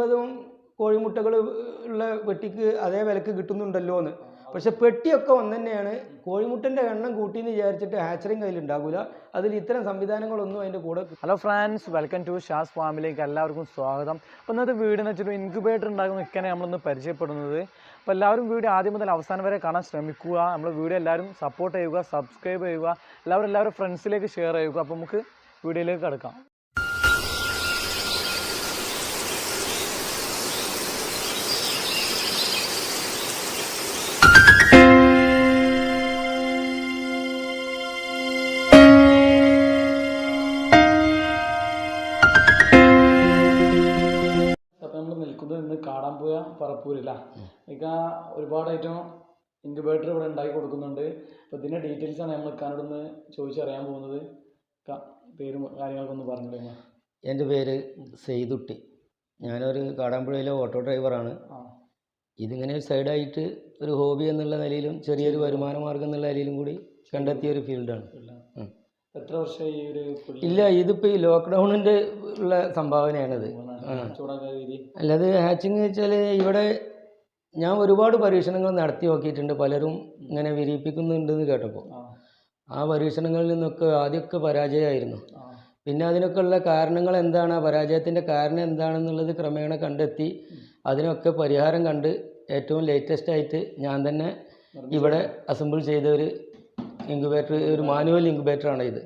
20 കോഴിമുട്ടകൾ ഉള്ള പെട്ടിക്ക് അതേ വിലക്ക് കിട്ടുന്നുണ്ടല്ലോ എന്ന്. പക്ഷെ പെട്ടിയൊക്കെ ഒന്ന് തന്നെയാണ്. കോഴിമുട്ടൻ്റെ എണ്ണം കൂട്ടിയെന്ന് വിചാരിച്ചിട്ട് ഹാച്ചറിങ് കയ്യിലുണ്ടാകില്ല. അതിൽ ഇത്തരം സംവിധാനങ്ങളൊന്നും അതിൻ്റെ കൂടെ. Hello friends, welcome to Shaz ഫാമിലേക്ക് എല്ലാവർക്കും സ്വാഗതം. അപ്പോൾ ഇന്നത്തെ വീഡിയോ എന്ന് വെച്ചിട്ട് ഇൻക്യുബേറ്റർ ഉണ്ടാകുന്ന നിൽക്കാനെ നമ്മളൊന്ന് പരിചയപ്പെടുന്നത്. അപ്പോൾ എല്ലാവരും വീഡിയോ ആദ്യം മുതൽ അവസാനം വരെ കാണാൻ ശ്രമിക്കുക. നമ്മൾ വീഡിയോ എല്ലാവരും സപ്പോർട്ട് ചെയ്യുക, സബ്സ്ക്രൈബ് ചെയ്യുക, എല്ലാവരും ഫ്രണ്ട്സിലേക്ക് ഷെയർ ചെയ്യുക. അപ്പോൾ നമുക്ക് വീഡിയോയിലേക്ക് കിടക്കാം. ഇന്ന് കാടാമ്പുഴ പറപ്പൂരില്ല ഇക്ക ഒരുപാട് ഐറ്റം ഇൻക്യുബേറ്റർ ഇവിടെ ഉണ്ടാക്കി കൊടുക്കുന്നുണ്ട്. അപ്പോൾ ഇതിൻ്റെ ഡീറ്റെയിൽസാണ് നമ്മൾ ഇക്കാനോടൊന്ന് ചോദിച്ചറിയാൻ പോകുന്നത്. പേരും കാര്യങ്ങളൊക്കെ പറഞ്ഞു. എൻ്റെ പേര് സെയ്തുട്ടി. ഞാനൊരു കാടാമ്പുഴയിലെ ഓട്ടോ ഡ്രൈവറാണ്. ഇതിങ്ങനെ സൈഡായിട്ട് ഒരു ഹോബി എന്നുള്ള നിലയിലും ചെറിയൊരു വരുമാന മാർഗം എന്നുള്ള നിലയിലും കൂടി കണ്ടെത്തിയ ഒരു ഫീൽഡാണ്. എത്ര വർഷമായി ഈ ഒരു? ഇല്ല, ഇതിപ്പോൾ ഈ ലോക്ക്ഡൗണിൻ്റെ ഉള്ള സംഭാവനയാണിത്. അല്ലാതെ ഹാച്ചിങ് വെച്ചാൽ ഇവിടെ ഞാൻ ഒരുപാട് പരീക്ഷണങ്ങൾ നടത്തി നോക്കിയിട്ടുണ്ട്. പലരും ഇങ്ങനെ വിരിയിപ്പിക്കുന്നുണ്ടെന്ന് കേട്ടപ്പോൾ ആ പരീക്ഷണങ്ങളിൽ നിന്നൊക്കെ ആദ്യമൊക്കെ പരാജയമായിരുന്നു. പിന്നെ അതിനൊക്കെ ഉള്ള കാരണങ്ങൾ എന്താണ്, ആ പരാജയത്തിൻ്റെ കാരണം എന്താണെന്നുള്ളത് ക്രമേണ കണ്ടെത്തി അതിനൊക്കെ പരിഹാരം കണ്ട് ഏറ്റവും ലേറ്റസ്റ്റ് ആയിട്ട് ഞാൻ തന്നെ ഇവിടെ അസംബിൾ ചെയ്ത ഒരു ഇൻക്യുബേറ്റർ, ഒരു മാനുവൽ ഇൻക്യുബേറ്ററാണ് ഇത്.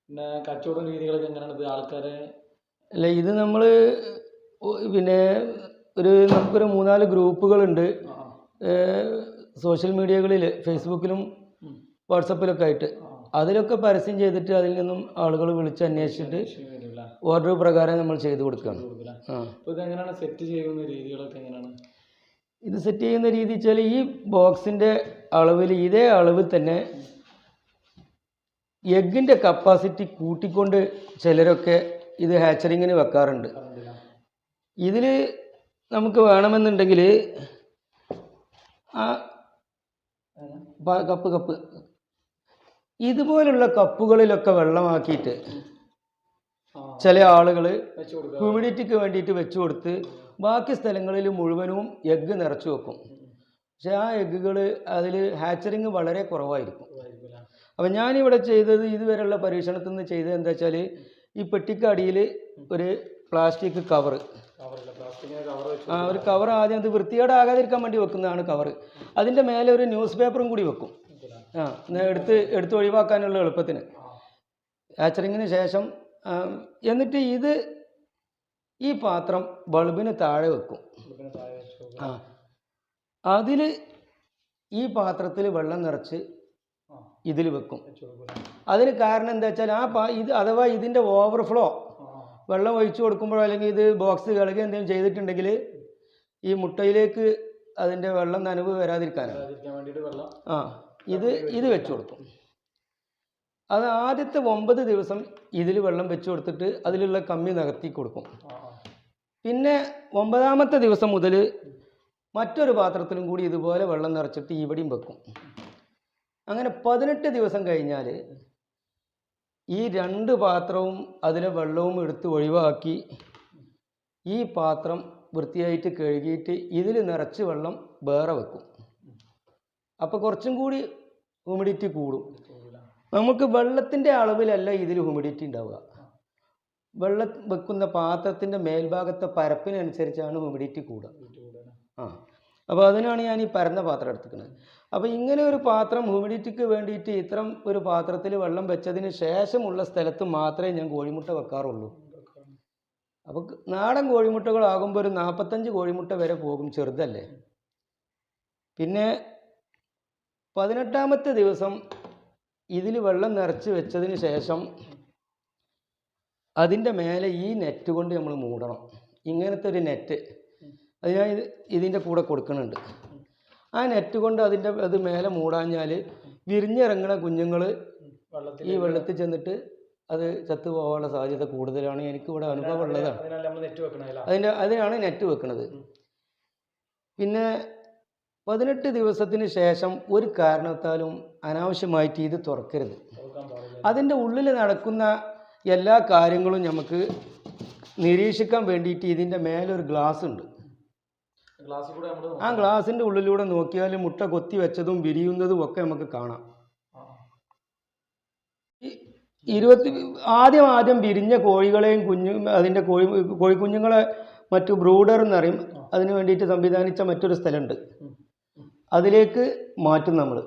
പിന്നെ കച്ചവട രീതികളൊക്കെ എങ്ങനെയാണ് ആൾക്കാരെ? അല്ല, ഇത് നമ്മൾ പിന്നെ നമുക്കൊരു 3-4 ഗ്രൂപ്പുകളുണ്ട് സോഷ്യൽ മീഡിയകളിൽ, ഫേസ്ബുക്കിലും വാട്സപ്പിലൊക്കെ ആയിട്ട്. അതിലൊക്കെ പരസ്യം ചെയ്തിട്ട് അതിൽ നിന്നും ആളുകൾ വിളിച്ച് അന്വേഷിച്ചിട്ട് ഓർഡർ പ്രകാരം നമ്മൾ ചെയ്തു കൊടുക്കുകയാണ്. ഇത് സെറ്റ് ചെയ്യുന്ന രീതി വെച്ചാൽ ഈ ബോക്സിൻ്റെ അളവിൽ ഇതേ അളവിൽ തന്നെ എഗ്ഗിൻ്റെ കപ്പാസിറ്റി കൂട്ടിക്കൊണ്ട് ചിലരൊക്കെ ഇത് ഹാച്ചറിങ്ങിന് വെക്കാറുണ്ട്. ഇതിൽ നമുക്ക് വേണമെന്നുണ്ടെങ്കിൽ കപ്പ് ഇതുപോലുള്ള കപ്പുകളിലൊക്കെ വെള്ളമാക്കിയിട്ട് ചില ആളുകൾ ഹ്യൂമിഡിറ്റിക്ക് വേണ്ടിയിട്ട് വെച്ച് കൊടുത്ത് ബാക്കി സ്ഥലങ്ങളിൽ മുഴുവനും എഗ്ഗ് നിറച്ചു വെക്കും. പക്ഷെ ആ എഗ്ഗുകൾ അതിൽ ഹാച്ചറിങ് വളരെ കുറവായിരിക്കും. അപ്പം ഞാനിവിടെ ചെയ്തത്, ഇതുവരെയുള്ള പരീക്ഷണത്തിൽ നിന്ന് ചെയ്തത് എന്താ വെച്ചാൽ, ഈ പെട്ടിക്കടിയിൽ ഒരു പ്ലാസ്റ്റിക് കവർ, ഒരു കവർ ആദ്യം അത് വൃത്തികേടാകാതിരിക്കാൻ വേണ്ടി വെക്കുന്നതാണ് കവർ. അതിൻ്റെ മേലെ ഒരു ന്യൂസ് പേപ്പറും കൂടി വെക്കും, എടുത്ത് ഒഴിവാക്കാനുള്ള എളുപ്പത്തിന്, ഹാച്ചറിങ്ങിന് ശേഷം. എന്നിട്ട് ഈ പാത്രം ബൾബിന് താഴെ വെക്കും. അതിൽ ഈ പാത്രത്തിൽ വെള്ളം നിറച്ച് ഇതിൽ വെക്കും. അതിന് കാരണം എന്താ വെച്ചാൽ അഥവാ ഇതിൻ്റെ ഓവർഫ്ലോ വെള്ളം ഒഴിച്ചു കൊടുക്കുമ്പോഴോ അല്ലെങ്കിൽ ഇത് ബോക്സ് കളകി എന്തെങ്കിലും ചെയ്തിട്ടുണ്ടെങ്കിൽ ഈ മുട്ടയിലേക്ക് അതിൻ്റെ വെള്ളം നനവ് വരാതിരിക്കാനാണ് ഇത് വെച്ചു കൊടുക്കും. അത് ആദ്യത്തെ 9 ദിവസം ഇതിൽ വെള്ളം വെച്ച് കൊടുത്തിട്ട് അതിലുള്ള കമ്മി നികത്തി കൊടുക്കും. പിന്നെ 9ാമത്തെ ദിവസം മുതൽ മറ്റൊരു പാത്രത്തിലും കൂടി ഇതുപോലെ വെള്ളം നിറച്ചിട്ട് ഇവിടെയും വെക്കും. അങ്ങനെ 18 ദിവസം കഴിഞ്ഞാൽ ഈ 2 പാത്രവും അതിലെ വെള്ളവും എടുത്ത് ഒഴിവാക്കി ഈ പാത്രം വൃത്തിയായിട്ട് കഴുകിയിട്ട് ഇതിൽ നിറച്ച് വെള്ളം വേറെ വെക്കും. അപ്പോൾ കുറച്ചും കൂടി ഹ്യൂമിഡിറ്റി കൂടും. നമുക്ക് വെള്ളത്തിൻ്റെ അളവിലല്ല ഇതിൽ ഹ്യൂമിഡിറ്റി ഉണ്ടാവുക. വെള്ളം വെക്കുന്ന പാത്രത്തിൻ്റെ മേൽഭാഗത്തെ പരപ്പിനനുസരിച്ചാണ് ഹ്യൂമിഡിറ്റി കൂടുക. അപ്പോൾ അതിനാണ് ഞാൻ ഈ പരന്ന പാത്രം എടുത്തിരിക്കുന്നത്. അപ്പോൾ ഇങ്ങനെ ഒരു പാത്രം ഹ്യൂമിഡിറ്റിക്ക് വേണ്ടിയിട്ട് ഇത്തരം ഒരു പാത്രത്തിൽ വെള്ളം വെച്ചതിന് ശേഷമുള്ള സ്ഥലത്ത് മാത്രമേ ഞാൻ കോഴിമുട്ട വെക്കാറുള്ളൂ. അപ്പോൾ നാടൻ കോഴിമുട്ടകളാകുമ്പോൾ ഒരു 45 കോഴിമുട്ട വരെ പോകും, ചെറുതല്ലേ. പിന്നെ 18ാമത്തെ ദിവസം ഇതിൽ വെള്ളം നിറച്ച് വെച്ചതിന് ശേഷം അതിൻ്റെ മേലെ ഈ നെറ്റ് കൊണ്ട് നമ്മൾ മൂടണം. ഇങ്ങനത്തെ ഒരു നെറ്റ് അത് ഞാൻ ഇതിൻ്റെ കൂടെ കൊടുക്കുന്നുണ്ട്. ആ നെറ്റ് കൊണ്ട് അത് മേലെ മൂടാഞ്ഞാൽ വിരിഞ്ഞിറങ്ങുന്ന കുഞ്ഞുങ്ങൾ ഈ വെള്ളത്തിൽ ചെന്നിട്ട് അത് ചത്തു പോകാനുള്ള സാധ്യത കൂടുതലാണ്. എനിക്കിവിടെ അനുഭവമുള്ളതാണ്. അതിനാണ് നെറ്റ് വെക്കുന്നത്. പിന്നെ 18 ദിവസത്തിന് ശേഷം ഒരു കാരണത്താലും അനാവശ്യമായിട്ട് ഇത് തുറക്കരുത്. അതിൻ്റെ ഉള്ളിൽ നടക്കുന്ന എല്ലാ കാര്യങ്ങളും നമുക്ക് നിരീക്ഷിക്കാൻ വേണ്ടിയിട്ട് ഇതിൻ്റെ മേലൊരു ഗ്ലാസ് ഉണ്ട്. ഗ്ലാസ്സിൽ കൂടെ നമ്മൾ ആ ഗ്ലാസിൻ്റെ ഉള്ളിലൂടെ നോക്കിയാൽ മുട്ട കൊത്തി വെച്ചതും വിരിയുന്നതും ഒക്കെ നമുക്ക് കാണാം. ആദ്യം വിരിഞ്ഞ കോഴികളെയും അതിൻ്റെ കോഴിക്കുഞ്ഞുങ്ങളെ മറ്റു ബ്രൂഡർ എന്നറിയും, അതിന് വേണ്ടിയിട്ട് സംവിധാനിച്ച മറ്റൊരു സ്ഥലമുണ്ട്. അതിലേക്ക് മാറ്റും നമ്മൾ.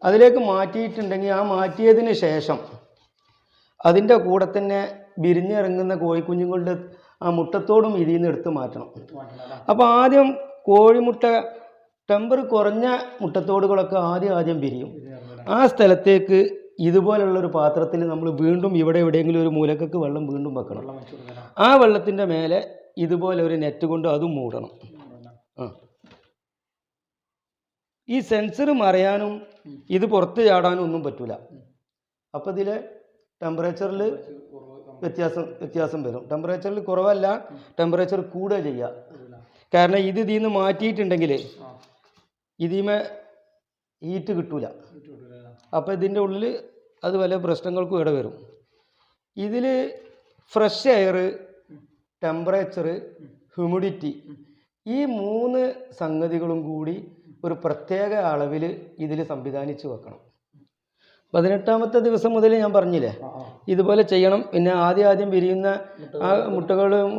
അതിലേക്ക് മാറ്റിയിട്ടുണ്ടെങ്കിൽ ആ മാറ്റിയതിന് ശേഷം അതിൻ്റെ കൂടെ തന്നെ വിരിഞ്ഞിറങ്ങുന്ന കോഴിക്കുഞ്ഞുങ്ങളുടെ ആ മുട്ടത്തോടും ഇതിൽ നിന്ന് എടുത്ത് മാറ്റണം. അപ്പോൾ ആദ്യം കോഴിമുട്ട ടെമ്പർ കുറഞ്ഞ മുട്ടത്തോടുകളൊക്കെ ആദ്യം വിരിയും. ആ സ്ഥലത്തേക്ക് ഇതുപോലുള്ളൊരു പാത്രത്തിൽ നമ്മൾ വീണ്ടും ഇവിടെ എവിടെയെങ്കിലും ഒരു മൂലക്കൊക്കെ വെള്ളം വീണ്ടും വെക്കണം. ആ വെള്ളത്തിൻ്റെ മേലെ ഇതുപോലെ ഒരു നെറ്റ് കൊണ്ട് അതും മൂടണം. ഈ സെൻസർ മറയാനും ഇത് പുറത്ത് ചാടാനും ഒന്നും പറ്റൂല. അപ്പോൾ ഇതിലെ ടെമ്പറേച്ചറിൽ വ്യത്യാസം വരും. ടെമ്പറേച്ചറിൽ കുറവല്ല, ടെമ്പറേച്ചർ കൂടുക ചെയ്യുക. കാരണം ഇതിൽ നിന്ന് മാറ്റിയിട്ടുണ്ടെങ്കിൽ ഇതിമേ ഹീറ്റ് കിട്ടൂല. അപ്പോൾ ഇതിൻ്റെ ഉള്ളിൽ അത് പല പ്രശ്നങ്ങൾക്കും ഇട വരും. ഇതിൽ ഫ്രഷ് എയർ, ടെമ്പറേച്ചർ, ഹ്യൂമിഡിറ്റി, ഈ 3 സംഗതികളും കൂടി ഒരു പ്രത്യേക അളവിൽ ഇതിൽ സംവിധാനിച്ച് വെക്കണം. 18ാമത്തെ ദിവസം മുതൽ ഞാൻ പറഞ്ഞില്ലേ ഇതുപോലെ ചെയ്യണം. പിന്നെ ആദ്യം വിരിയുന്ന ആ മുട്ടകളും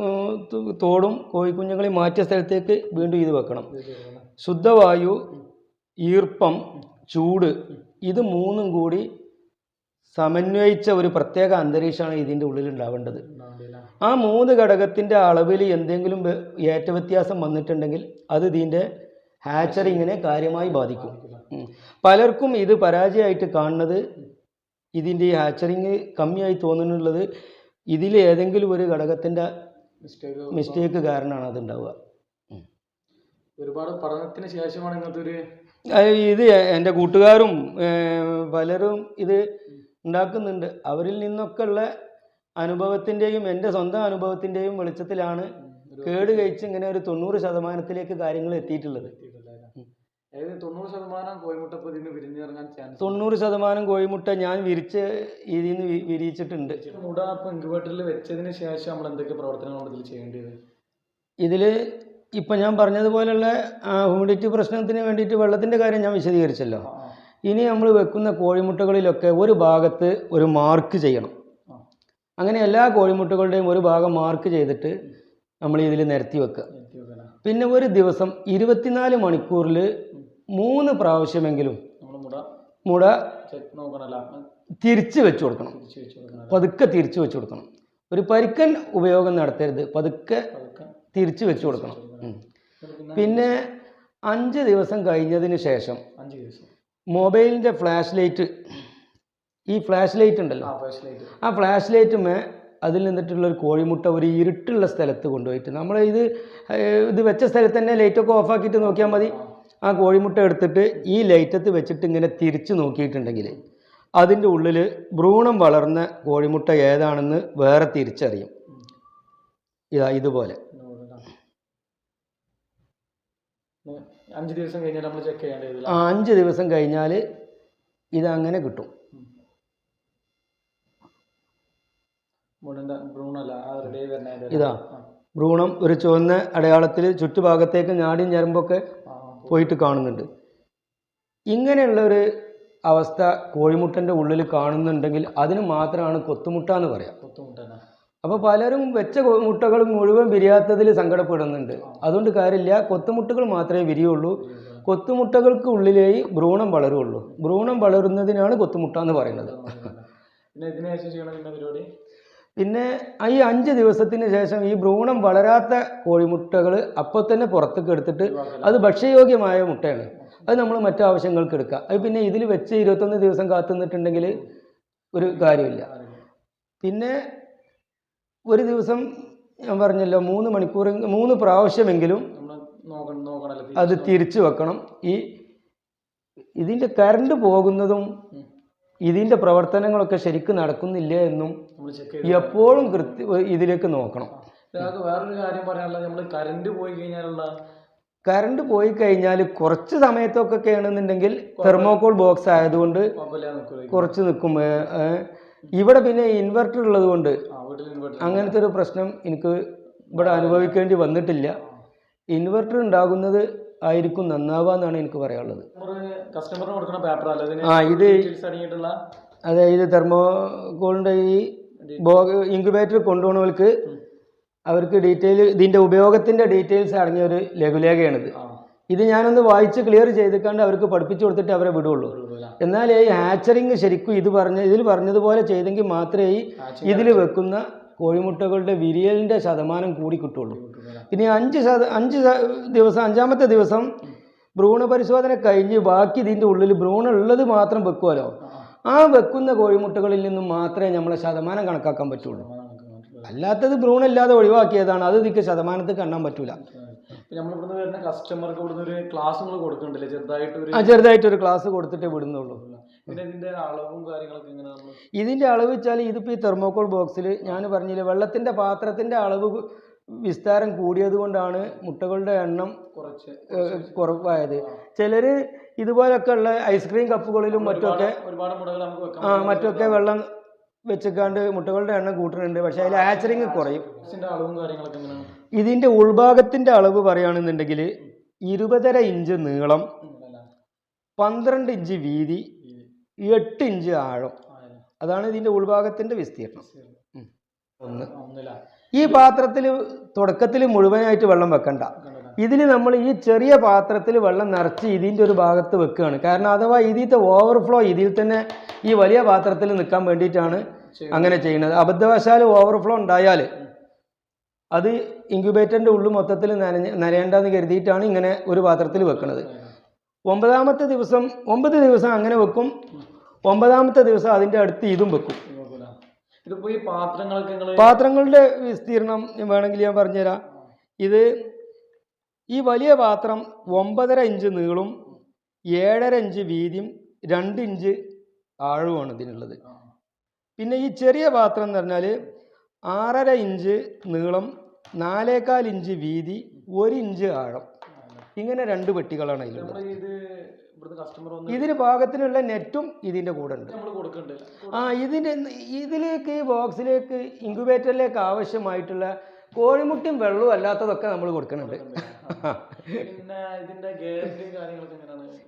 തോടും കോഴിക്കുഞ്ഞുങ്ങളെയും മാറ്റിയ സ്ഥലത്തേക്ക് വീണ്ടും ഇത് വെക്കണം. ശുദ്ധവായു, ഈർപ്പം, ചൂട്, ഇത് 3ഉം കൂടി സമന്വയിച്ച ഒരു പ്രത്യേക അന്തരീക്ഷമാണ് ഇതിൻ്റെ ഉള്ളിൽ ഉണ്ടാവേണ്ടത്. ആ 3 ഘടകത്തിൻ്റെ അളവിൽ എന്തെങ്കിലും ഏറ്റവ്യത്യാസം വന്നിട്ടുണ്ടെങ്കിൽ അത് ഇതിൻ്റെ ഹാച്ചറിങ്ങിനെ കാര്യമായി ബാധിക്കും. പലർക്കും ഇത് പരാജയമായിട്ട് കാണുന്നത് ഇതിൻ്റെ ഈ ഹാച്ചറിങ് കമ്മിയായി തോന്നുന്നുള്ളത് ഇതിൽ ഏതെങ്കിലും ഒരു ഘടകത്തിൻ്റെ മിസ്റ്റേക്ക് കാരണമാണ് അത് ഉണ്ടാവുക. ഒരുപാട് പഠനത്തിന് ശേഷമാണ് ഇങ്ങനത്തെ ഇത് എൻ്റെ കൂട്ടുകാരും പലരും ഇത് ഉണ്ടാക്കുന്നുണ്ട്. അവരിൽ നിന്നൊക്കെ ഉള്ള അനുഭവത്തിൻ്റെയും എൻ്റെ സ്വന്തം അനുഭവത്തിൻ്റെയും വെളിച്ചത്തിലാണ് കേട് കഴിച്ച് ഇങ്ങനെ ഒരു 90% കാര്യങ്ങൾ എത്തിയിട്ടുള്ളത്. 90% കോഴിമുട്ട ഞാൻ ഇതിൽ നിന്ന് വിരിയിച്ചിട്ടുണ്ട്. ഇൻക്യുബേറ്ററിൽ വെച്ചതിന് ശേഷം നമ്മൾ എന്തൊക്കെ പ്രവർത്തനങ്ങൾ ഇതിൽ ചെയ്യേണ്ടത്? ഇതിൽ ഇപ്പം ഞാൻ പറഞ്ഞതുപോലുള്ള ഹ്യൂമിഡിറ്റി പ്രശ്നത്തിന് വേണ്ടിയിട്ട് വെള്ളത്തിൻ്റെ കാര്യം ഞാൻ വിശദീകരിച്ചല്ലോ. ഇനി നമ്മൾ വെക്കുന്ന കോഴിമുട്ടകളിലൊക്കെ ഒരു ഭാഗത്ത് ഒരു മാർക്ക് ചെയ്യണം. അങ്ങനെ എല്ലാ കോഴിമുട്ടകളുടെയും ഒരു ഭാഗം മാർക്ക് ചെയ്തിട്ട് നമ്മൾ ഇതിൽ നിരത്തി വെക്കുക. പിന്നെ ഒരു ദിവസം 24 മണിക്കൂറിൽ 3 പ്രാവശ്യമെങ്കിലും മുട തിരിച്ച് വെച്ച് കൊടുക്കണം. പതുക്കെ തിരിച്ച് വെച്ച് കൊടുക്കണം. ഒരു പരിക്കൻ ഉപയോഗം നടത്തരുത്, പതുക്കെ തിരിച്ച് വെച്ച് കൊടുക്കണം. പിന്നെ 5 ദിവസം കഴിഞ്ഞതിന് ശേഷം മൊബൈലിൻ്റെ ഫ്ലാഷ് ലൈറ്റ്, ഈ ഫ്ലാഷ് ലൈറ്റ് ഉണ്ടല്ലോ, ആ ഫ്ലാഷ് ലൈറ്റുമേ അതിൽ നിന്നിട്ടുള്ളൊരു കോഴിമുട്ട ഒരു ഇരുട്ടുള്ള സ്ഥലത്ത് കൊണ്ടുപോയിട്ട് നമ്മൾ ഇത് വെച്ച സ്ഥലത്ത് തന്നെ ലൈറ്റൊക്കെ ഓഫാക്കിയിട്ട് നോക്കിയാൽ മതി. ആ കോഴിമുട്ട എടുത്തിട്ട് ഈ ലൈറ്റത്ത് വെച്ചിട്ട് ഇങ്ങനെ തിരിച്ച് നോക്കിയിട്ടുണ്ടെങ്കിൽ അതിൻ്റെ ഉള്ളിൽ ഭ്രൂണം വളർന്ന കോഴിമുട്ട ഏതാണെന്ന് വേറെ തിരിച്ചറിയും. ഇതുപോലെ 5 ദിവസം കഴിഞ്ഞാൽ നമ്മൾ ചെക്ക് ചെയ്യേണ്ടത്. 5 ദിവസം കഴിഞ്ഞാൽ ഇതങ്ങനെ കിട്ടും. ഇതാ ഭ്രൂണം ഒരു ചുവന്ന അടയാളത്തിൽ ചുറ്റുഭാഗത്തേക്ക് ഞാടിയും ഞരമ്പൊക്കെ പോയിട്ട് കാണുന്നുണ്ട്. ഇങ്ങനെയുള്ള ഒരു അവസ്ഥ കോഴിമുട്ടൻ്റെ ഉള്ളിൽ കാണുന്നുണ്ടെങ്കിൽ അതിന് മാത്രമാണ് കൊത്തുമുട്ട എന്ന് പറയാം. അപ്പോൾ പലരും വെച്ച മുട്ടകൾ മുഴുവൻ വിരിയാത്തതിൽ സങ്കടപ്പെടുന്നുണ്ട്. അതുകൊണ്ട് കാര്യമില്ല, കൊത്തുമുട്ടകൾ മാത്രമേ വിരിയുള്ളൂ. കൊത്തുമുട്ടകൾക്ക് ഉള്ളിലേ ഭ്രൂണം വളരുള്ളൂ. ഭ്രൂണം വളരുന്നതിനാണ് കൊത്തുമുട്ട എന്ന് പറയുന്നത്. പിന്നെ ഈ 5 ദിവസത്തിന് ശേഷം ഈ ഭ്രൂണം വളരാത്ത കോഴിമുട്ടകൾ അപ്പോൾ തന്നെ പുറത്തേക്ക് എടുത്തിട്ട് അത് ഭക്ഷ്യയോഗ്യമായ മുട്ടയാണ്, അത് നമ്മൾ മറ്റു ആവശ്യങ്ങൾക്ക് എടുക്കുക. അത് പിന്നെ ഇതിൽ വെച്ച് 21 ദിവസം കാത്തു നിന്നിട്ടുണ്ടെങ്കിൽ ഒരു കാര്യമില്ല. പിന്നെ ഒരു ദിവസം ഞാൻ പറഞ്ഞല്ലോ 3 മണിക്കൂർ 3 പ്രാവശ്യമെങ്കിലും അത് തിരിച്ചു വെക്കണം. ഇതിൻ്റെ കറണ്ട് പോകുന്നതും ഇതിൻ്റെ പ്രവർത്തനങ്ങളൊക്കെ ശരിക്കും നടക്കുന്നില്ല എന്നും എപ്പോഴും ഇതിലേക്ക് നോക്കണം. വേറൊരു കാര്യം പറയാനുള്ളത്, നമ്മൾ കറണ്ട് പോയി കഴിഞ്ഞാൽ കുറച്ച് സമയത്തൊക്കെ ആണെന്നുണ്ടെങ്കിൽ തെർമോകോൾ ബോക്സ് ആയതുകൊണ്ട് കുറച്ച് നിൽക്കും. ഇവിടെ പിന്നെ ഇൻവെർട്ടർ ഉള്ളത് കൊണ്ട് അങ്ങനത്തെ ഒരു പ്രശ്നം എനിക്ക് ഇവിടെ അനുഭവിക്കേണ്ടി വന്നിട്ടില്ല. ഇൻവെർട്ടർ ഉണ്ടാകുന്നത് ആയിരിക്കും നന്നാവുക എന്നാണ് എനിക്ക് പറയാനുള്ളത്. ഇത് അതെ, ഇത് തെർമോകോളിൻ്റെ ഈ ഇൻക്യുബേറ്റർ കൊണ്ടുപോകുന്നവർക്ക് അവർക്ക് ഇതിൻ്റെ ഉപയോഗത്തിൻ്റെ ഡീറ്റെയിൽസ് അടങ്ങിയ ഒരു ലഘുലേഖയാണിത്. ഇത് ഞാനൊന്ന് വായിച്ച് ക്ലിയർ ചെയ്തിക്കാണ്ട് അവർക്ക് പഠിപ്പിച്ചു കൊടുത്തിട്ട് അവരെ വിടുള്ളൂ. എന്നാൽ ഈ ഹാച്ചറിങ് ശരിക്കും ഇതിൽ പറഞ്ഞതുപോലെ ചെയ്തെങ്കിൽ മാത്രമേ ഇതിൽ വെക്കുന്ന കോഴിമുട്ടകളുടെ വിരിയലിൻ്റെ ശതമാനം കൂടി കിട്ടുള്ളൂ. ഇനി 5 ദിവസം, 5ാമത്തെ ദിവസം ഭ്രൂണ പരിശോധന കഴിഞ്ഞ് ബാക്കി ഇതിൻ്റെ ഉള്ളിൽ ഭ്രൂണം ഉള്ളത് മാത്രം വെക്കുമല്ലോ, ആ വെക്കുന്ന കോഴിമുട്ടകളിൽ നിന്നും മാത്രമേ നമ്മളെ ശതമാനം കണക്കാക്കാൻ പറ്റുള്ളൂ. അല്ലാത്തത് ഭ്രൂണമില്ലാതെ ഒഴിവാക്കിയതാണ്, അത് ഇതിക്ക് ശതമാനത്തിൽ കാണാൻ പറ്റൂല. ചെറുതായിട്ടൊരു ക്ലാസ് കൊടുത്തിട്ടേ വിടുന്നുള്ളൂ. ഇതിൻ്റെ അളവ് വെച്ചാൽ ഇതിപ്പോൾ ഈ തെർമോകോൾ ബോക്സിൽ ഞാൻ പറഞ്ഞില്ലേ, വെള്ളത്തിൻ്റെ പാത്രത്തിൻ്റെ അളവ് വിസ്താരം കൂടിയത് കൊണ്ടാണ് മുട്ടകളുടെ എണ്ണം കുറവായത്. ചിലർ ഇതുപോലൊക്കെ ഉള്ള ഐസ്ക്രീം കപ്പുകളിലും മറ്റൊക്കെ വെള്ളം വെച്ചിക്കാണ്ട് മുട്ടകളുടെ എണ്ണം കൂട്ടുന്നുണ്ട്. പക്ഷേ അതിൽ ഹാച്ചറിങ് കുറയും. ഇതിൻ്റെ ഉൾഭാഗത്തിൻ്റെ അളവ് പറയുകയാണെന്നുണ്ടെങ്കിൽ 20.5 ഇഞ്ച് നീളം, 12 ഇഞ്ച് വീതി, 8 ഇഞ്ച് ആഴം. അതാണ് ഇതിൻ്റെ ഉൾഭാഗത്തിൻ്റെ വിസ്തീർണം. ഈ പാത്രത്തിൽ തുടക്കത്തിൽ മുഴുവനായിട്ട് വെള്ളം വെക്കണ്ട. ഇതിൽ നമ്മൾ ഈ ചെറിയ പാത്രത്തിൽ വെള്ളം നിറച്ച് ഇതിൻ്റെ ഒരു ഭാഗത്ത് വെക്കുകയാണ്. കാരണം അഥവാ ഇതിൻ്റെ ഓവർഫ്ലോ ഇതിൽ തന്നെ ഈ വലിയ പാത്രത്തിൽ നിൽക്കാൻ വേണ്ടിയിട്ടാണ് അങ്ങനെ ചെയ്യുന്നത്. അബദ്ധവശാൽ ഓവർഫ്ലോ ഉണ്ടായാൽ അത് ഇൻക്യുബേറ്ററിൻ്റെ ഉള്ളിൽ മൊത്തത്തിൽ നനയേണ്ടെന്ന് കരുതിയിട്ടാണ് ഇങ്ങനെ ഒരു പാത്രത്തിൽ വെക്കുന്നത്. 9ാമത്തെ ദിവസം 9 ദിവസം അങ്ങനെ വെക്കും. 9ാമത്തെ ദിവസം അതിൻ്റെ അടുത്ത് ഇതും വെക്കും. പാത്രങ്ങളുടെ വിസ്തീർണം വേണമെങ്കിൽ ഞാൻ പറഞ്ഞുതരാം. ഈ വലിയ പാത്രം 9.5 ഇഞ്ച് നീളും 7.5 ഇഞ്ച് വീതിയും 2 ഇഞ്ച് ആഴവുമാണ് ഇതിനുള്ളത്. പിന്നെ ഈ ചെറിയ പാത്രം എന്ന് പറഞ്ഞാൽ 6.5 ഇഞ്ച് നീളം, 4.25 ഇഞ്ച് വീതി, 1 ഇഞ്ച് ആഴം. ഇങ്ങനെ 2 പെട്ടികളാണ് അതിലുള്ളത്. ഇതിന് പാകത്തിനുള്ള നെറ്റും ഇതിൻ്റെ കൂടെ ഉണ്ട്. ഇതിലേക്ക് ഈ ബോക്സിലേക്ക് ഇൻക്യുബേറ്ററിലേക്ക് ആവശ്യമായിട്ടുള്ള കോഴിമുട്ടയും വെള്ളവും അല്ലാത്തതൊക്കെ നമ്മൾ കൊടുക്കുന്നുണ്ട്.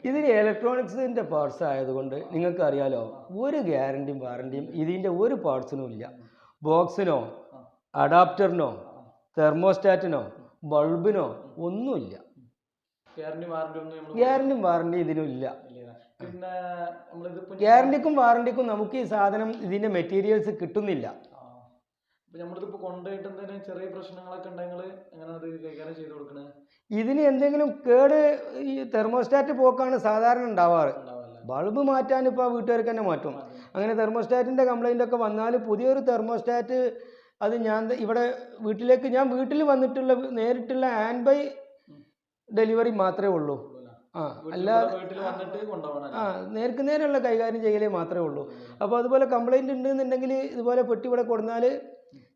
ഇതിന് ഇലക്ട്രോണിക്സിൻ്റെ പാർട്സ് ആയതുകൊണ്ട് നിങ്ങൾക്ക് അറിയാലോ, ഒരു ഗ്യാരണ്ടിയും വാറണ്ടിയും ഇതിൻ്റെ ഒരു പാർട്സിനും ഇല്ല. ബോക്സിനോ അഡാപ്റ്ററിനോ തെർമോസ്റ്റാറ്റിനോ ബൾബിനോ ഒന്നുമില്ല. ഗ്യാരണ്ടിയും വാറണ്ടി ഇതിനും ഇല്ല. ഗ്യാരണ്ടിക്കും വാറണ്ടിക്കും നമുക്ക് ഈ സാധനം ഇതിൻ്റെ മെറ്റീരിയൽസ് കിട്ടുന്നില്ല. ഇതിന് എന്തെങ്കിലും കേട് ഈ തെർമോസ്റ്റാറ്റ് പോക്കാണ് സാധാരണ ഉണ്ടാവാറ്. ബൾബ് മാറ്റാൻ ഇപ്പോൾ വീട്ടുകാർക്ക് തന്നെ മാറ്റും. അങ്ങനെ തെർമോസ്റ്റാറ്റിൻ്റെ കംപ്ലൈൻ്റ് ഒക്കെ വന്നാൽ പുതിയൊരു തെർമോസ്റ്റാറ്റ് അത് ഞാൻ വീട്ടിൽ വന്നിട്ടുള്ള നേരിട്ടുള്ള ഹാൻഡ് ബൈ ഡെലിവറി മാത്രമേ ഉള്ളൂ. അല്ലാതെ നേർക്ക് നേരെയുള്ള കൈകാര്യം ചെയ്യലേ മാത്രമേ ഉള്ളൂ. അപ്പോൾ അതുപോലെ കംപ്ലൈൻറ്റ് ഉണ്ടെന്നുണ്ടെങ്കിൽ ഇതുപോലെ പെട്ടി ഇവിടെ കൊടുത്താൽ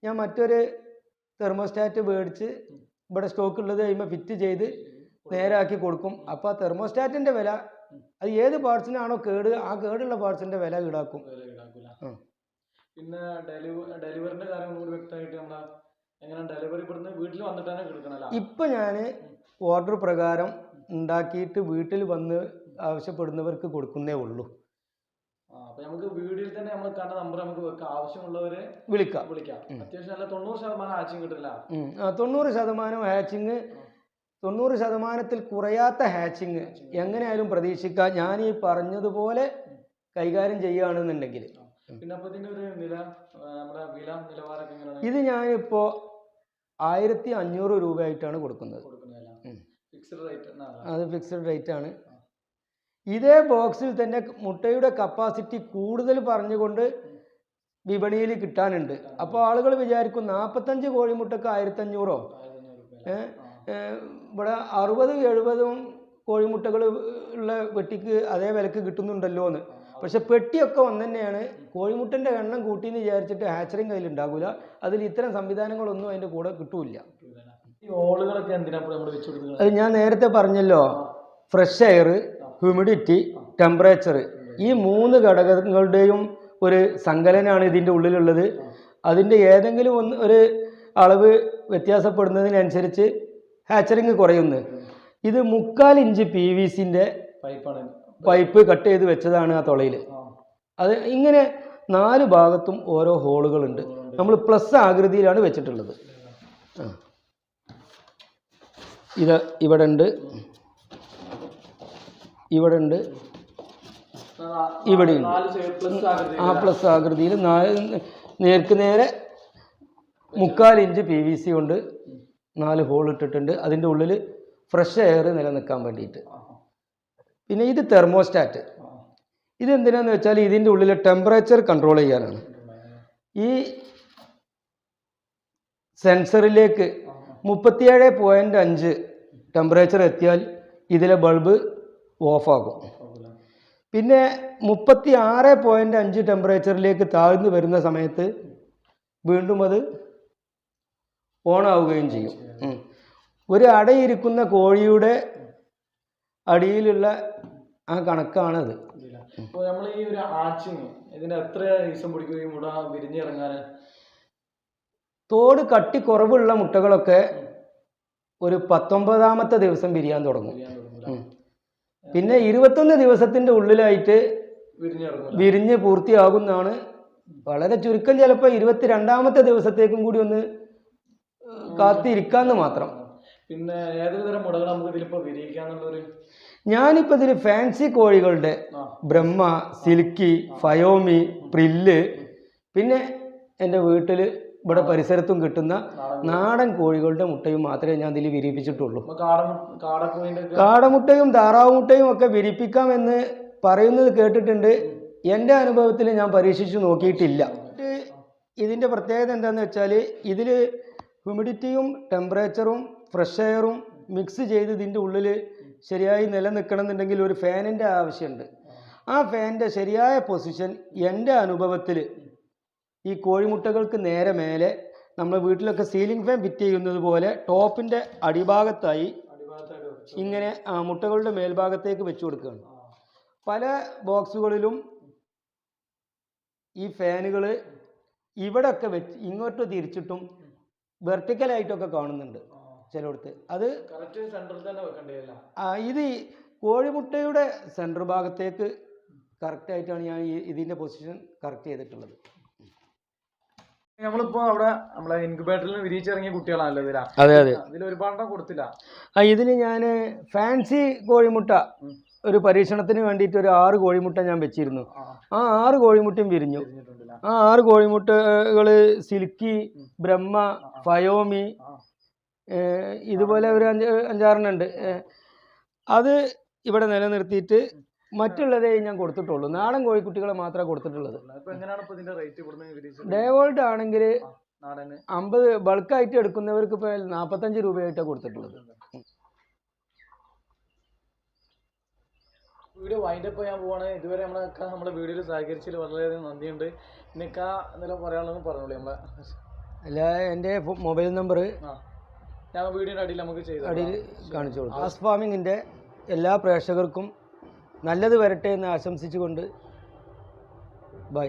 ഞാൻ മറ്റൊരു തെർമോസ്റ്റാറ്റ് മേടിച്ച് ഇവിടെ സ്റ്റോക്ക് ഉള്ളത് കഴിയുമ്പോൾ ഫിറ്റ് ചെയ്ത് നേരാക്കി കൊടുക്കും. അപ്പോൾ ആ തെർമോസ്റ്റാറ്റിൻ്റെ വില അത് ഏത് പാർട്സിനാണോ കേട്, ആ കേടുള്ള പാർട്സിൻ്റെ വില ഈടാക്കും. പിന്നെ ഡെലിവറിന്റെ കാര്യം കൂടി വ്യക്തമായിട്ട് എങ്ങനെ ഡെലിവറി വീട്ടിൽ വന്നിട്ടാണ് കിടക്കണല്ലോ. ഇപ്പം ഞാൻ ഓർഡർ പ്രകാരം ഉണ്ടാക്കിയിട്ട് വീട്ടിൽ വന്ന് ആവശ്യപ്പെടുന്നവർക്ക് കൊടുക്കുന്നേ ഉള്ളൂ. അപ്പൊ നമുക്ക് വീഡിയോയിൽ തന്നെ നമ്മൾ കണ്ട നമ്പർ നമുക്ക് വെക്കാം, ആവശ്യമുള്ളവരെ വിളിക്കാം. അത്യാവശ്യം നല്ല 90% ഹാച്ചിങ് കിട്ടില്ല. 90% ഹാച്ചിങ്, 90%-ത്തിൽ കുറയാത്ത ഹാച്ചിങ് എങ്ങനെയായാലും പ്രതീക്ഷിക്കാം. ഞാൻ ഈ പറഞ്ഞതുപോലെ കൈകാര്യം ചെയ്യുകയാണെന്നുണ്ടെങ്കിൽ. പിന്നെ അപ്പൊ ഇതിന്റെ ഒരു വില നിലവാരമൊക്കെ എങ്ങനെയാണ്? ഇത് ഞാനിപ്പോൾ 1500 രൂപയായിട്ടാണ് കൊടുക്കുന്നത്. അത് ഫിക്സഡ് റേറ്റ് ആണ്. ഇതേ ബോക്സിൽ തന്നെ മുട്ടയുടെ കപ്പാസിറ്റി കൂടുതൽ പറഞ്ഞുകൊണ്ട് വിപണിയിൽ കിട്ടാനുണ്ട്. അപ്പോൾ ആളുകൾ വിചാരിക്കും 45 കോഴിമുട്ടക്ക് 1500 ഇവിടെ 60-70 കോഴിമുട്ടകൾ ഉള്ള പെട്ടിക്ക് അതേ വിലക്ക് കിട്ടുന്നുണ്ടല്ലോ എന്ന്. പക്ഷെ പെട്ടിയൊക്കെ ഒന്ന് തന്നെയാണ്. കോഴിമുട്ടൻ്റെ എണ്ണം കൂട്ടിയെന്ന് വിചാരിച്ചിട്ട് ഹാച്ചറിങ് കയ്യിൽ ഉണ്ടാകില്ല. അതിൽ ഇത്തരം സംവിധാനങ്ങളൊന്നും അതിൻ്റെ കൂടെ കിട്ടൂല. അത് ഞാൻ നേരത്തെ പറഞ്ഞല്ലോ, ഫ്രഷ് എയർ, ഹ്യൂമിഡിറ്റി, ടെമ്പറേച്ചർ, ഈ 3 ഘടകങ്ങളുടെയും ഒരു സങ്കലനമാണ് ഇതിൻ്റെ ഉള്ളിലുള്ളത്. അതിൻ്റെ ഏതെങ്കിലും ഒരു അളവ് വ്യത്യാസപ്പെടുന്നതിനനുസരിച്ച് ഹാച്ചറിങ് കുറയുന്നു. ഇത് 3/4 ഇഞ്ച് PVC-ൻ്റെ പൈപ്പ് കട്ട് ചെയ്ത് വെച്ചതാണ് ആ തുളയിൽ. അത് ഇങ്ങനെ 4 ഭാഗത്തും ഓരോ ഹോളുകളുണ്ട്. നമ്മൾ പ്ലസ് ആകൃതിയിലാണ് വെച്ചിട്ടുള്ളത്. ഇത് ഇവിടെ ഉണ്ട്, ഇവിടെ ഉണ്ട്, ഇവിടെയുണ്ട്. പ്ലസ് ആകൃതിയിൽ നേർക്ക് നേരെ 3/4 ഇഞ്ച് PVC കൊണ്ട് 4 ഹോൾ ഇട്ടിട്ടുണ്ട്. അതിൻ്റെ ഉള്ളിൽ ഫ്രഷ് എയർ നിലനിൽക്കാൻ വേണ്ടിയിട്ട്. പിന്നെ ഇത് തെർമോസ്റ്റാറ്റ്. ഇതെന്തിനാന്ന് വെച്ചാൽ ഇതിൻ്റെ ഉള്ളിലെ ടെമ്പറേച്ചർ കൺട്രോൾ ചെയ്യാനാണ്. ഈ സെൻസറിലേക്ക് 37.5 ടെമ്പറേച്ചർ എത്തിയാൽ ഇതിലെ ബൾബ് ഓഫാകും. പിന്നെ 36.5 ടെമ്പറേച്ചറിലേക്ക് താഴ്ന്നു വരുന്ന സമയത്ത് വീണ്ടും അത് ഓണാവുകയും ചെയ്യും. ഒരു അടയിരിക്കുന്ന കോഴിയുടെ അടിയിലുള്ള ആ കണക്കാണത്. ഇപ്പോൾ നമ്മൾ ഈ ഒരു ആച്ചിങ് ഇതിന് എത്ര ദിവസം പിടിക്കും ഈ മുട വിരിഞ്ഞിറങ്ങാൻ? തോട് കട്ടി കുറവുള്ള മുട്ടകളൊക്കെ ഒരു 19ാമത്തെ ദിവസം വിരിയാൻ തുടങ്ങും. പിന്നെ 21 ദിവസത്തിൻ്റെ ഉള്ളിലായിട്ട് വിരിഞ്ഞ് പൂർത്തിയാകുന്നതാണ്. വളരെ ചുരുക്കം, ചിലപ്പോൾ 22ാമത്തെ ദിവസത്തേക്കും കൂടി ഒന്ന് കാത്തിരിക്കാന്ന് മാത്രം. പിന്നെ ഏതൊരു തരം മുടകൾ നമുക്ക് ഇതിലിപ്പോൾ വിരിയിക്കാന്നുള്ളൊരു? ഞാനിപ്പോൾ ഇതിൽ ഫാൻസി കോഴികളുടെ ബ്രഹ്മ, സിൽക്കി, ഫയോമി, പ്രില്ല്, പിന്നെ എൻ്റെ വീട്ടിൽ ഇവിടെ പരിസരത്തും കിട്ടുന്ന നാടൻ കോഴികളുടെ മുട്ടയും മാത്രമേ ഞാൻ ഇതിൽ വിരിയിപ്പിച്ചിട്ടുള്ളൂ. കാടമുട്ടയും താറാവ് മുട്ടയും ഒക്കെ വിരിപ്പിക്കാമെന്ന് പറയുന്നത് കേട്ടിട്ടുണ്ട്. എൻ്റെ അനുഭവത്തിൽ ഞാൻ പരീക്ഷിച്ച് നോക്കിയിട്ടില്ല. ഇതിൻ്റെ പ്രത്യേകത എന്താണെന്ന് വെച്ചാൽ ഇതിൽ ഹ്യൂമിഡിറ്റിയും ടെമ്പറേച്ചറും ഫ്രഷ് എയറും മിക്സ് ചെയ്ത് ഇതിൻ്റെ ഉള്ളിൽ ശരിയായി നിലനിൽക്കണമെന്നുണ്ടെങ്കിൽ ഒരു ഫാനിൻ്റെ ആവശ്യമുണ്ട്. ആ ഫാനിൻ്റെ ശരിയായ പൊസിഷൻ എൻ്റെ അനുഭവത്തിൽ ഈ കോഴിമുട്ടകൾക്ക് നേരെ മേലെ നമ്മൾ വീട്ടിലൊക്കെ സീലിംഗ് ഫാൻ ഫിറ്റ് ചെയ്യുന്നത് പോലെ ടോപ്പിൻ്റെ അടിഭാഗത്തായി ഇങ്ങനെ മുട്ടകളുടെ മേൽഭാഗത്തേക്ക് വെച്ച് കൊടുക്കുകയാണ്. പല ബോക്സുകളിലും ഈ ഫാനുകൾ ഇവിടെയൊക്കെ വെച്ച് ഇങ്ങോട്ട് തിരിച്ചിട്ടും വെർട്ടിക്കലായിട്ടൊക്കെ കാണുന്നുണ്ട് ചിലയിടത്ത്. അത് ഇത് കോഴിമുട്ടയുടെ സെൻറ്റർ ഭാഗത്തേക്ക് കറക്റ്റായിട്ടാണ് ഞാൻ ഇതിൻ്റെ പൊസിഷൻ കറക്റ്റ് ചെയ്തിട്ടുള്ളത്. നമ്മളിപ്പോ അവിടെ നമ്മളെ ഇൻക്യുബേറ്ററിൽ വിരിയിച്ചിറങ്ങിയ കുട്ടികളാണല്ലോ ഇതിലാ? അതെ അതെ. ഇതിൽ ഒരുപാട് കൊടുത്തില്ല. ഇതിന് ഞാൻ ഫാൻസി കോഴിമുട്ട ഒരു പരീക്ഷണത്തിന് വേണ്ടിയിട്ട് ഒരു 6 കോഴിമുട്ട ഞാൻ വെച്ചിരുന്നു. ആ 6 കോഴിമുട്ടയും വിരിഞ്ഞു. ആ 6 കോഴിമുട്ടകൾ സിൽക്കി, ബ്രഹ്മ, ഫയോമി, ഇതുപോലെ ഒരു 5-6 ഉണ്ട്. അത് ഇവിടെ നിലനിർത്തിയിട്ട് മറ്റുള്ളതേ ഞാൻ കൊടുത്തിട്ടുള്ളൂ. നാടൻ കോഴിക്കുട്ടികളെ മാത്രമേ കൊടുത്തിട്ടുള്ളത്. ഡേവോൾട്ട് ആണെങ്കിൽ 50 ബൾക്കായിട്ട് എടുക്കുന്നവർക്ക് ഇപ്പോൾ 45 രൂപയായിട്ടാണ് കൊടുത്തിട്ടുള്ളത്. വീഡിയോ വൈൻഡപ്പ് ചെയ്യാൻ പോവാണ്. ഇതുവരെ നമ്മളെ വീഡിയോയിൽ സഹകരിച്ചതിൽ വളരെയധികം നന്ദിയുണ്ട്. നിനക്ക് എന്തെങ്കിലും പറയാനുള്ളതെന്ന് പറഞ്ഞോളൂ. അല്ല, എൻ്റെ മൊബൈൽ നമ്പർ ഞാൻ വീഡിയോയുടെ അടിയിൽ നമുക്ക് അടിയിൽ കാണിച്ചു കൊടുക്കും. ഷാസ് ഫാമിങ്ങിൻ്റെ എല്ലാ പ്രേക്ഷകർക്കും നല്ലത് വരട്ടെ എന്ന് ആശംസിച്ചുകൊണ്ട് ബൈ.